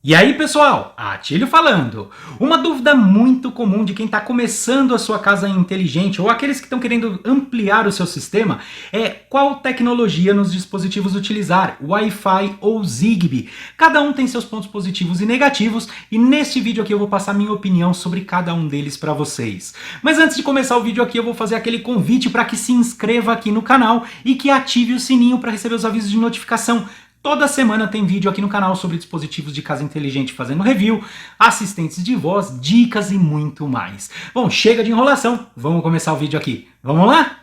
E aí pessoal, Atílio falando. Uma dúvida muito comum de quem está começando a sua casa inteligente ou aqueles que estão querendo ampliar o seu sistema é qual tecnologia nos dispositivos utilizar, Wi-Fi ou Zigbee. Cada um tem seus pontos positivos e negativos e neste vídeo aqui eu vou passar minha opinião sobre cada um deles para vocês. Mas antes de começar o vídeo aqui eu vou fazer aquele convite para que se inscreva aqui no canal e que ative o sininho para receber os avisos de notificação. Toda semana tem vídeo aqui no canal sobre dispositivos de casa inteligente fazendo review, assistentes de voz, dicas e muito mais. Bom, chega de enrolação, vamos começar o vídeo aqui. Vamos lá?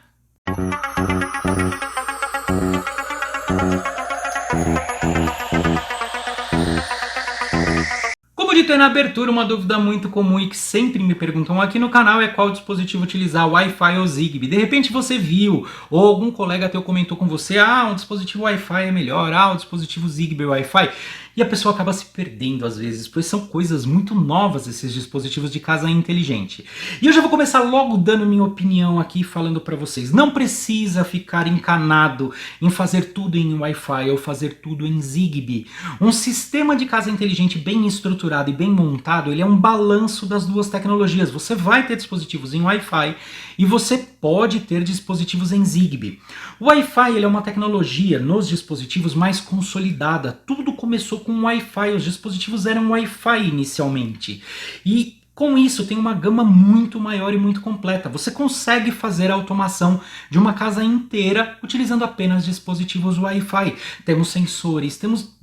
Como dito aí na abertura, uma dúvida muito comum e que sempre me perguntam aqui no canal é qual dispositivo utilizar, Wi-Fi ou Zigbee. De repente você viu, ou algum colega teu comentou com você, um dispositivo Wi-Fi é melhor, um dispositivo Zigbee Wi-Fi. E a pessoa acaba se perdendo às vezes, pois são coisas muito novas esses dispositivos de casa inteligente. E eu já vou começar logo dando minha opinião aqui, falando para vocês. Não precisa ficar encanado em fazer tudo em Wi-Fi ou fazer tudo em Zigbee. Um sistema de casa inteligente bem estruturado e bem montado, ele é um balanço das duas tecnologias. Você vai ter dispositivos em Wi-Fi e você pode ter dispositivos em Zigbee. O Wi-Fi ele é uma tecnologia nos dispositivos mais consolidada. Tudo começou com Wi-Fi, os dispositivos eram Wi-Fi inicialmente. E com isso tem uma gama muito maior e muito completa. Você consegue fazer a automação de uma casa inteira utilizando apenas dispositivos Wi-Fi. Temos sensores, temos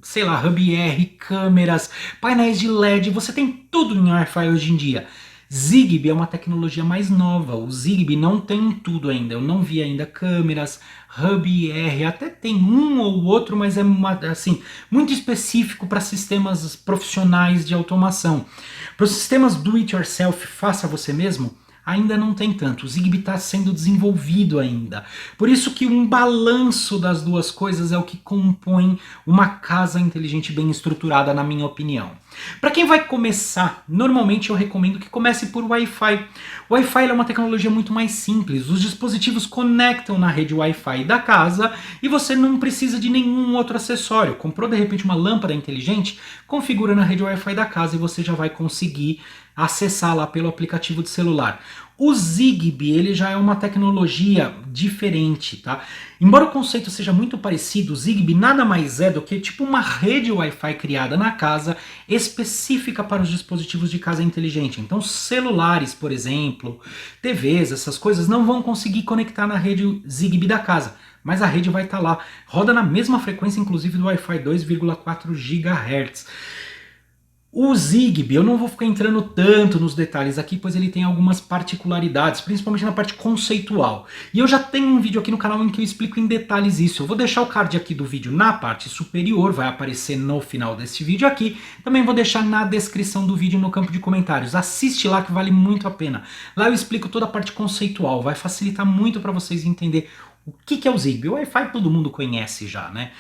sei lá, hub R, câmeras, painéis de LED, você tem tudo em Wi-Fi hoje em dia. Zigbee é uma tecnologia mais nova, o Zigbee não tem tudo ainda, eu não vi ainda câmeras, hub R, até tem um ou outro, mas é assim, muito específico para sistemas profissionais de automação. Para os sistemas do it yourself, faça você mesmo, ainda não tem tanto, o Zigbee está sendo desenvolvido ainda. Por isso que um balanço das duas coisas é o que compõe uma casa inteligente bem estruturada, na minha opinião. Para quem vai começar, normalmente eu recomendo que comece por Wi-Fi. O Wi-Fi é uma tecnologia muito mais simples, os dispositivos conectam na rede Wi-Fi da casa e você não precisa de nenhum outro acessório. Comprou de repente uma lâmpada inteligente, configura na rede Wi-Fi da casa e você já vai conseguir acessar lá pelo aplicativo de celular. O Zigbee ele já é uma tecnologia diferente, tá? Embora o conceito seja muito parecido, o Zigbee nada mais é do que tipo uma rede Wi-Fi criada na casa específica para os dispositivos de casa inteligente. Então celulares, por exemplo, TVs, essas coisas não vão conseguir conectar na rede Zigbee da casa. Mas a rede vai estar lá, roda na mesma frequência inclusive do Wi-Fi 2,4 GHz. O Zigbee, eu não vou ficar entrando tanto nos detalhes aqui, pois ele tem algumas particularidades, principalmente na parte conceitual. E eu já tenho um vídeo aqui no canal em que eu explico em detalhes isso. Eu vou deixar o card aqui do vídeo na parte superior, vai aparecer no final desse vídeo aqui. Também vou deixar na descrição do vídeo no campo de comentários. Assiste lá que vale muito a pena. Lá eu explico toda a parte conceitual, vai facilitar muito para vocês entender o que é o Zigbee. O Wi-Fi todo mundo conhece já, né?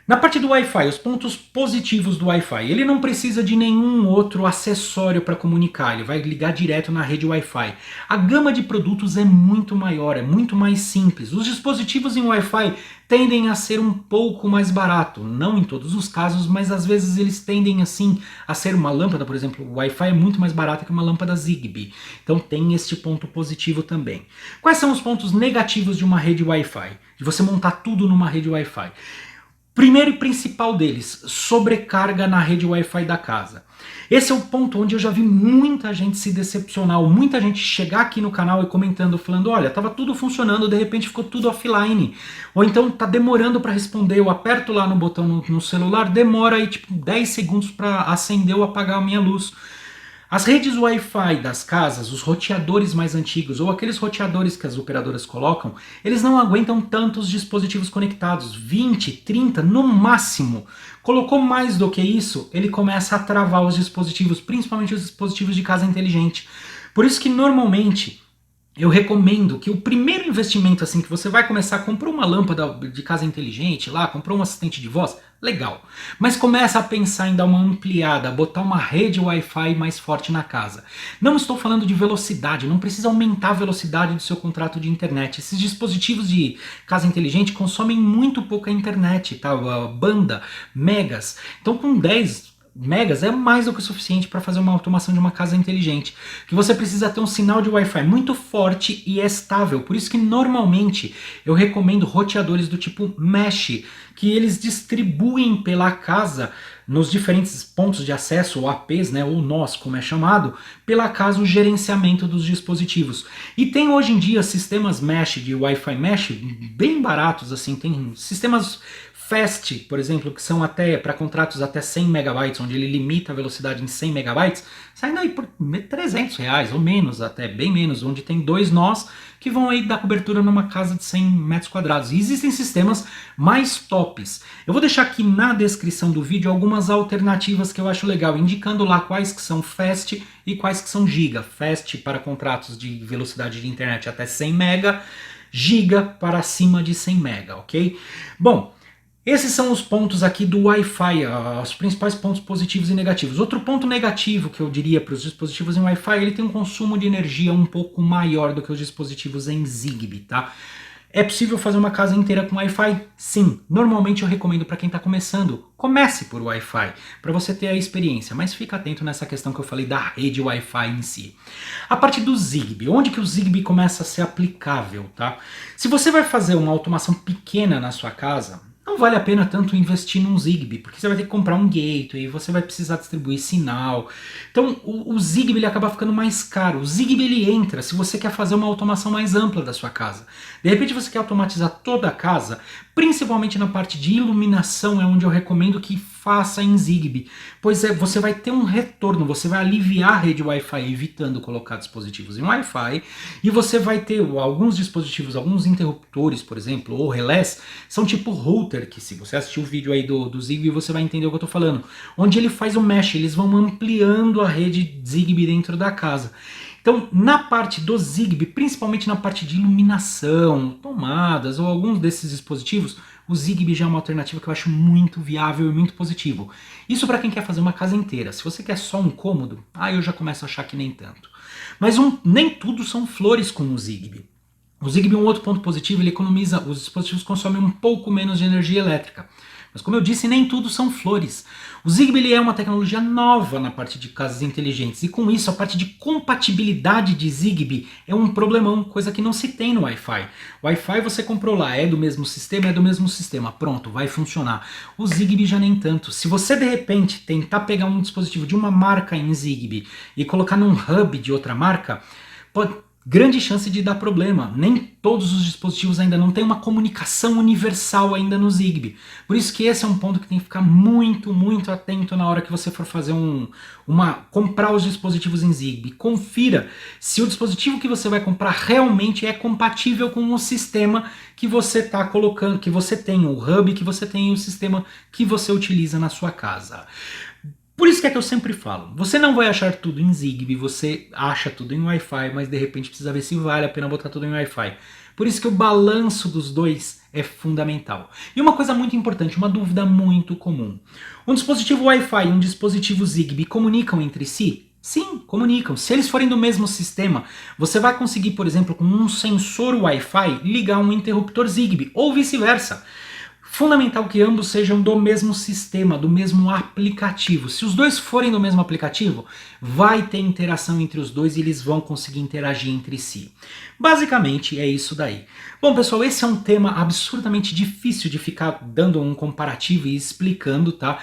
Na parte do Wi-Fi, os pontos positivos do Wi-Fi, ele não precisa de nenhum outro acessório para comunicar, ele vai ligar direto na rede Wi-Fi. A gama de produtos é muito maior, é muito mais simples. Os dispositivos em Wi-Fi tendem a ser um pouco mais barato, não em todos os casos, mas às vezes eles tendem assim a ser uma lâmpada, por exemplo, o Wi-Fi é muito mais barata que uma lâmpada Zigbee, então tem este ponto positivo também. Quais são os pontos negativos de uma rede Wi-Fi? De você montar tudo numa rede Wi-Fi? Primeiro e principal deles, sobrecarga na rede Wi-Fi da casa. Esse é o ponto onde eu já vi muita gente se decepcionar, ou muita gente chegar aqui no canal e comentando, falando, olha, tava tudo funcionando, de repente ficou tudo offline. Ou então tá demorando para responder, eu aperto lá no botão no celular, demora aí tipo 10 segundos para acender ou apagar a minha luz. As redes Wi-Fi das casas, os roteadores mais antigos ou aqueles roteadores que as operadoras colocam, eles não aguentam tantos dispositivos conectados, 20, 30 no máximo. Colocou mais do que isso, ele começa a travar os dispositivos, principalmente os dispositivos de casa inteligente. Por isso que normalmente eu recomendo que o primeiro investimento assim que você vai começar, comprou uma lâmpada de casa inteligente lá, comprou um assistente de voz, legal. Mas começa a pensar em dar uma ampliada, botar uma rede Wi-Fi mais forte na casa. Não estou falando de velocidade, não precisa aumentar a velocidade do seu contrato de internet. Esses dispositivos de casa inteligente consomem muito pouca internet, tá? Banda, megas. Então com 10 megas é mais do que o suficiente para fazer uma automação de uma casa inteligente. Que você precisa ter um sinal de Wi-Fi muito forte e estável. Por isso que normalmente eu recomendo roteadores do tipo Mesh, que eles distribuem pela casa nos diferentes pontos de acesso, ou APs, né, ou nós, como é chamado, pela casa o gerenciamento dos dispositivos. E tem hoje em dia sistemas Mesh, de Wi-Fi Mesh, bem baratos, assim, tem sistemas Fast, por exemplo, que são até para contratos até 100 megabytes, onde ele limita a velocidade em 100 megabytes, saindo aí por R$ 300 ou menos, até bem menos, onde tem 2 nós que vão aí dar cobertura numa casa de 100 metros quadrados. E existem sistemas mais tops. Eu vou deixar aqui na descrição do vídeo algumas alternativas que eu acho legal, indicando lá quais que são Fast e quais que são Giga. Fast para contratos de velocidade de internet até 100 mega, Giga para acima de 100 mega, ok? Bom, esses são os pontos aqui do Wi-Fi, os principais pontos positivos e negativos. Outro ponto negativo que eu diria para os dispositivos em Wi-Fi, ele tem um consumo de energia um pouco maior do que os dispositivos em Zigbee, tá? É possível fazer uma casa inteira com Wi-Fi? Sim. Normalmente eu recomendo para quem está começando, comece por Wi-Fi, para você ter a experiência, mas fica atento nessa questão que eu falei da rede Wi-Fi em si. A parte do Zigbee, onde que o Zigbee começa a ser aplicável, tá? Se você vai fazer uma automação pequena na sua casa, não vale a pena tanto investir num Zigbee, porque você vai ter que comprar um gateway, você vai precisar distribuir sinal. Então o Zigbee ele acaba ficando mais caro. O Zigbee ele entra se você quer fazer uma automação mais ampla da sua casa. De repente você quer automatizar toda a casa, principalmente na parte de iluminação é onde eu recomendo que faça em Zigbee, pois você vai ter um retorno, você vai aliviar a rede Wi-Fi evitando colocar dispositivos em Wi-Fi, e você vai ter alguns dispositivos, alguns interruptores, por exemplo, ou relés, são tipo router, que se você assistir o vídeo aí do Zigbee, você vai entender o que eu estou falando, onde ele faz o mesh, eles vão ampliando a rede Zigbee dentro da casa. Então, na parte do Zigbee, principalmente na parte de iluminação, tomadas ou alguns desses dispositivos, o Zigbee já é uma alternativa que eu acho muito viável e muito positivo. Isso para quem quer fazer uma casa inteira. Se você quer só um cômodo, eu já começo a achar que nem tanto. Mas nem tudo são flores com o Zigbee. O Zigbee, um outro ponto positivo, ele economiza, os dispositivos consomem um pouco menos de energia elétrica. Mas como eu disse, nem tudo são flores. O Zigbee ele é uma tecnologia nova na parte de casas inteligentes, e com isso a parte de compatibilidade de Zigbee é um problemão, coisa que não se tem no Wi-Fi. O Wi-Fi você comprou lá, é do mesmo sistema, pronto, vai funcionar. O Zigbee já nem tanto. Se você de repente tentar pegar um dispositivo de uma marca em Zigbee e colocar num hub de outra marca, pode grande chance de dar problema. Nem todos os dispositivos ainda não têm uma comunicação universal ainda no Zigbee. Por isso que esse é um ponto que tem que ficar muito, muito atento na hora que você for fazer comprar os dispositivos em Zigbee. Confira se o dispositivo que você vai comprar realmente é compatível com o sistema que você está colocando, que você tem, o hub que você tem e o sistema que você utiliza na sua casa. Por isso que eu sempre falo, você não vai achar tudo em Zigbee, você acha tudo em Wi-Fi, mas de repente precisa ver se vale a pena botar tudo em Wi-Fi. Por isso que o balanço dos dois é fundamental. E uma coisa muito importante, uma dúvida muito comum. Um dispositivo Wi-Fi e um dispositivo Zigbee comunicam entre si? Sim, comunicam. Se eles forem do mesmo sistema, você vai conseguir, por exemplo, com um sensor Wi-Fi, ligar um interruptor Zigbee, ou vice-versa. Fundamental que ambos sejam do mesmo sistema, do mesmo aplicativo. Se os dois forem do mesmo aplicativo, vai ter interação entre os dois e eles vão conseguir interagir entre si. Basicamente é isso daí. Bom pessoal, esse é um tema absurdamente difícil de ficar dando um comparativo e explicando, tá?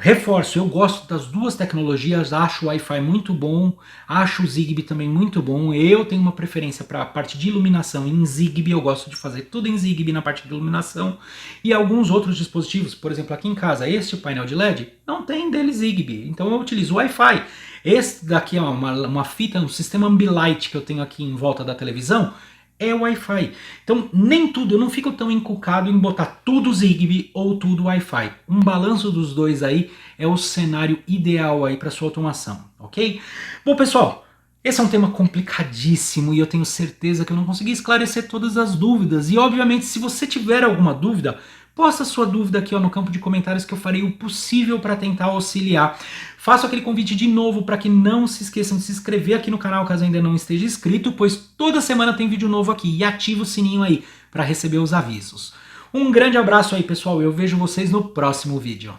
Reforço, eu gosto das duas tecnologias, acho o Wi-Fi muito bom, acho o Zigbee também muito bom. Eu tenho uma preferência para a parte de iluminação em Zigbee, eu gosto de fazer tudo em Zigbee na parte de iluminação. E alguns outros dispositivos, por exemplo aqui em casa, este painel de LED, não tem dele Zigbee, então eu utilizo o Wi-Fi. Esse daqui é uma fita, um sistema Ambilight que eu tenho aqui em volta da televisão, é o Wi-Fi. Então, nem tudo, eu não fico tão inculcado em botar tudo Zigbee ou tudo Wi-Fi. Um balanço dos dois aí é o cenário ideal aí para sua automação, ok? Bom, pessoal, Esse é um tema complicadíssimo e eu tenho certeza que eu não consegui esclarecer todas as dúvidas. E obviamente, se você tiver alguma dúvida, posta sua dúvida aqui no campo de comentários que eu farei o possível para tentar auxiliar. Faço aquele convite de novo para que não se esqueçam de se inscrever aqui no canal caso ainda não esteja inscrito, pois toda semana tem vídeo novo aqui, e ativa o sininho aí para receber os avisos. Um grande abraço aí, pessoal, e eu vejo vocês no próximo vídeo.